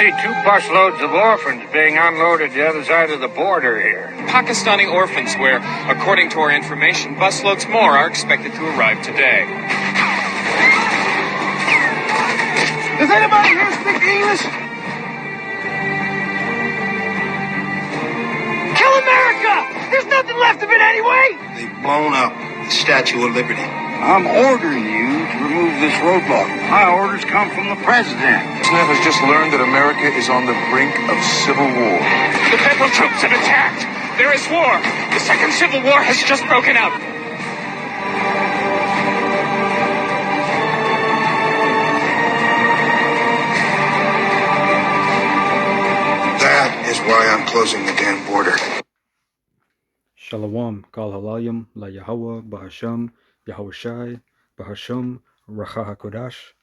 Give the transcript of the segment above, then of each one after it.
Two busloads of orphans being unloaded the other side of the border here. Pakistani orphans, where, according to our information, busloads more are expected to arrive today. Does anybody here speak English? Kill America! There's nothing left of it anyway! They've blown up the Statue of Liberty. I'm ordering you to remove this roadblock. My orders come from the president. Snap has just learned that America is on the brink of civil war. The federal troops have attacked! There is war! The second civil war has just broken out! That is why I'm closing the damn border. Shalom, Kal Halayim, La Yahweh, Bahasham, Yahushai, Bahasham, Racha HaKodash.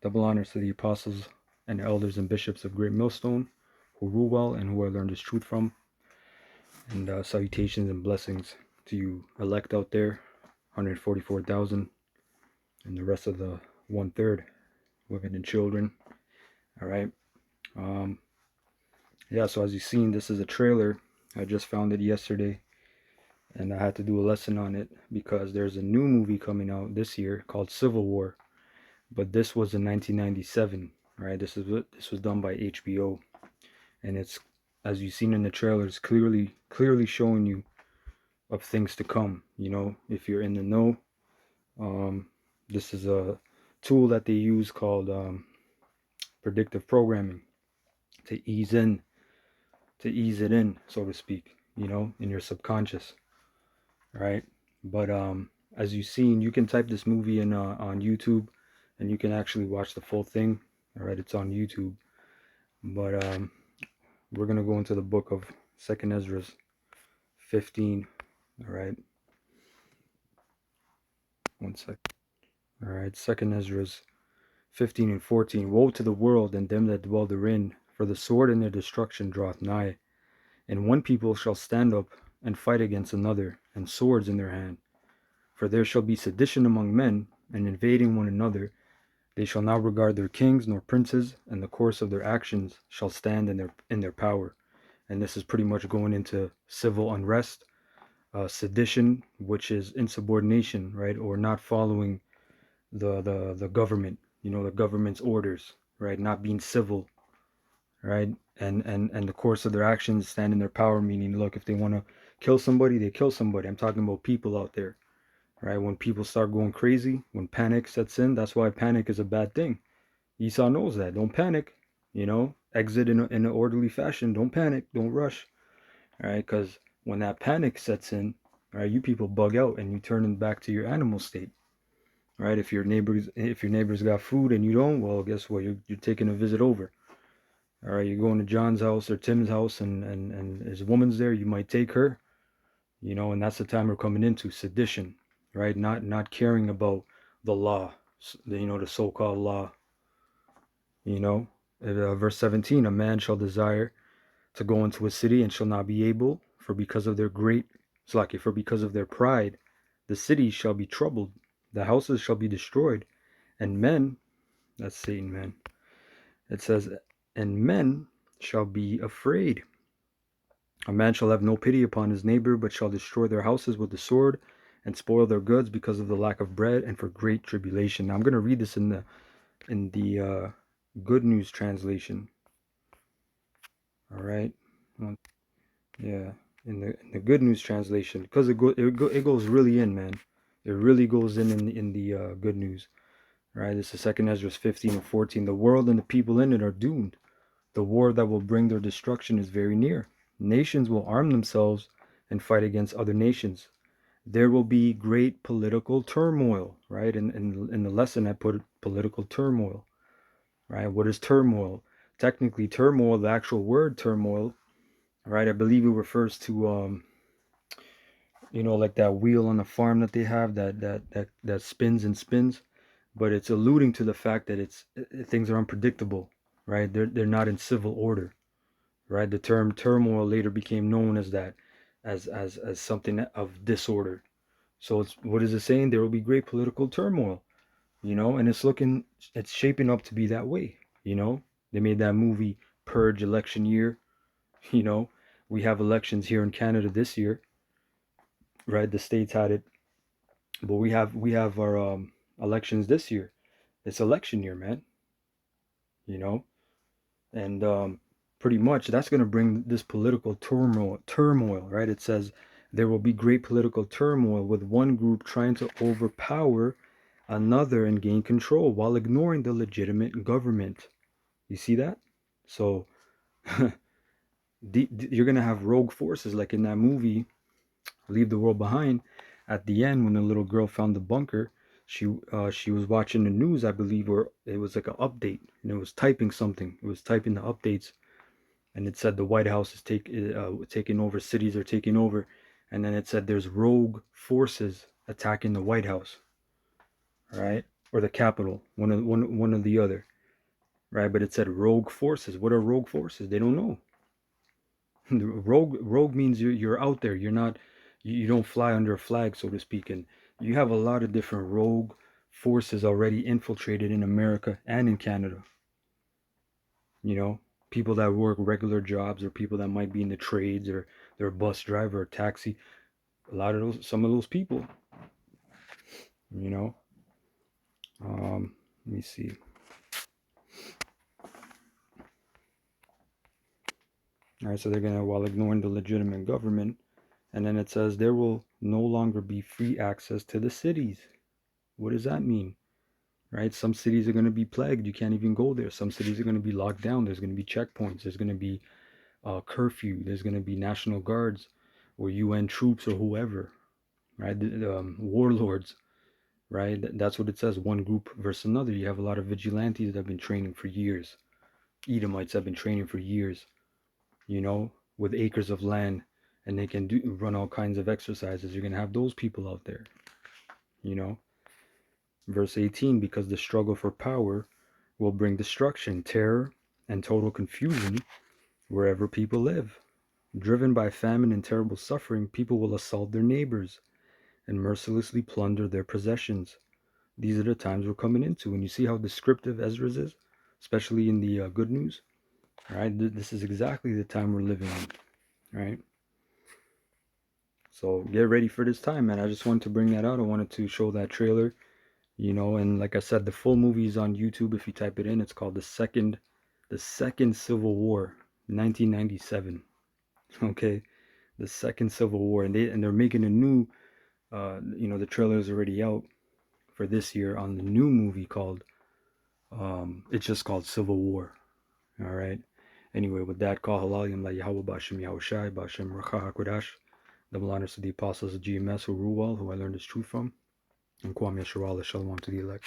Double honors to the apostles and elders and bishops of Great Millstone, who rule well and who I learned this truth from. And salutations and blessings to you elect out there, 144,000, and the rest of the 1/3, women and children. All right. Yeah, so as you've seen, this is a trailer. I just found it yesterday, and I had to do a lesson on it because there's a new movie coming out this year called Civil War, but this was in 1997, right? This was done by HBO, and it's, as you've seen in the trailer, it's clearly showing you of things to come. You know, if you're in the know, this is a tool that they use called predictive programming to ease it in, so to speak, you know, in your subconscious, right? But as you've seen, you can type this movie in on YouTube, and you can actually watch the full thing. All right, it's on YouTube. But we're gonna go into the book of 2nd Esdras 15. All right, one sec. All right, 2nd Esdras 15 and 14. Woe to the world and them that dwell therein, for the sword and their destruction draweth nigh. And one people shall stand up and fight against another, and swords in their hand. For there shall be sedition among men, and invading one another. They shall not regard their kings nor princes, and the course of their actions shall stand in their power. And this is pretty much going into civil unrest, sedition, which is insubordination, right, or not following the government, you know, the government's orders, right, not being civil, right, and the course of their actions stand in their power, meaning, look, if they want to kill somebody, they kill somebody. I'm talking about people out there, right? When people start going crazy, when panic sets in, that's why panic is a bad thing. Esau knows that. Don't panic, you know, exit in an orderly fashion. Don't panic, don't rush, all right? Because when that panic sets in, all right, you people bug out and you turn back to your animal state, right? If your neighbors got food and you don't, well, guess what? You're taking a visit over. All right, you're going to John's house or Tim's house, and his woman's there. You might take her, you know, and that's the time we're coming into sedition, right? Not caring about the law, you know, the so-called law. You know, verse 17: a man shall desire to go into a city and shall not be able, for because of their pride, the city shall be troubled, the houses shall be destroyed, and men, that's Satan, man. It says, and men shall be afraid. A man shall have no pity upon his neighbor, but shall destroy their houses with the sword, and spoil their goods because of the lack of bread and for great tribulation. Now I'm going to read this in the Good News translation. All right, yeah, in the Good News translation, because it goes really in, man. It really goes in the Good News. All right, this is 2nd Esdras 15 and 14. The world and the people in it are doomed. The war that will bring their destruction is very near. Nations will arm themselves and fight against other nations. There will be great political turmoil, right? In the lesson I put political turmoil, right? What is turmoil? Technically, turmoil, the actual word turmoil, right? I believe it refers to, you know, like that wheel on the farm that they have that spins and spins, but it's alluding to the fact that things are unpredictable, right? They're not in civil order, right? The term turmoil later became known as that, as something of disorder. So what is it saying? There will be great political turmoil, you know, and it's shaping up to be that way, you know. They made that movie purge election year. You know, we have elections here in Canada this year, right? The states had it, but we have our elections this year. It's election year, man. You know, and pretty much that's going to bring this political turmoil, right? It says there will be great political turmoil with one group trying to overpower another and gain control while ignoring the legitimate government. You see that? So you're going to have rogue forces like in that movie Leave the World Behind. At the end, when the little girl found the bunker, she was watching the news, I believe, or it was like an update, and it was typing something. It was typing the updates, and it said the White House is taking over, cities are taking over, and then it said there's rogue forces attacking the White House, right, or the Capitol, one of the other, right? But it said rogue forces. What are rogue forces? They don't know. Rogue means you're out there. You're not you don't fly under a flag, so to speak. And you have a lot of different rogue forces already infiltrated in America and in Canada. You know, people that work regular jobs or people that might be in the trades or they're a bus driver or taxi. A lot of some of those people. You know. Let me see. All right, so they're gonna while ignoring the legitimate government, and then it says there will no longer be free access to the cities. What does that mean? Right? Some cities are going to be plagued. You can't even go there. Some cities are going to be locked down. There's going to be checkpoints. There's going to be curfew. There's going to be National Guards or UN troops or whoever, right? Warlords, right? That's what it says. One group versus another. You have a lot of vigilantes that have been training for years. Edomites have been training for years, you know, with acres of land, and they can run all kinds of exercises. You're going to have those people out there, you know. Verse 18, because the struggle for power will bring destruction, terror, and total confusion wherever people live. Driven by famine and terrible suffering, people will assault their neighbors and mercilessly plunder their possessions. These are the times we're coming into. And you see how descriptive Esdras is, especially in the good news? Right? This is exactly the time we're living in. Right? So get ready for this time, man. I just wanted to bring that out. I wanted to show that trailer. You know, and like I said, the full movie is on YouTube. If you type it in, it's called the second Civil War, 1997. Okay, the second Civil War, and they're making a new, you know, the trailer is already out for this year on the new movie called, it's just called Civil War. All right. Anyway, with that, call halalim la Yahweh Bashem Yahushai Bashem Racha Hakodash. Double honors to the apostles of GMS who rule well, who I learned this truth from, and Kwame Yeshua Shalom to the elect.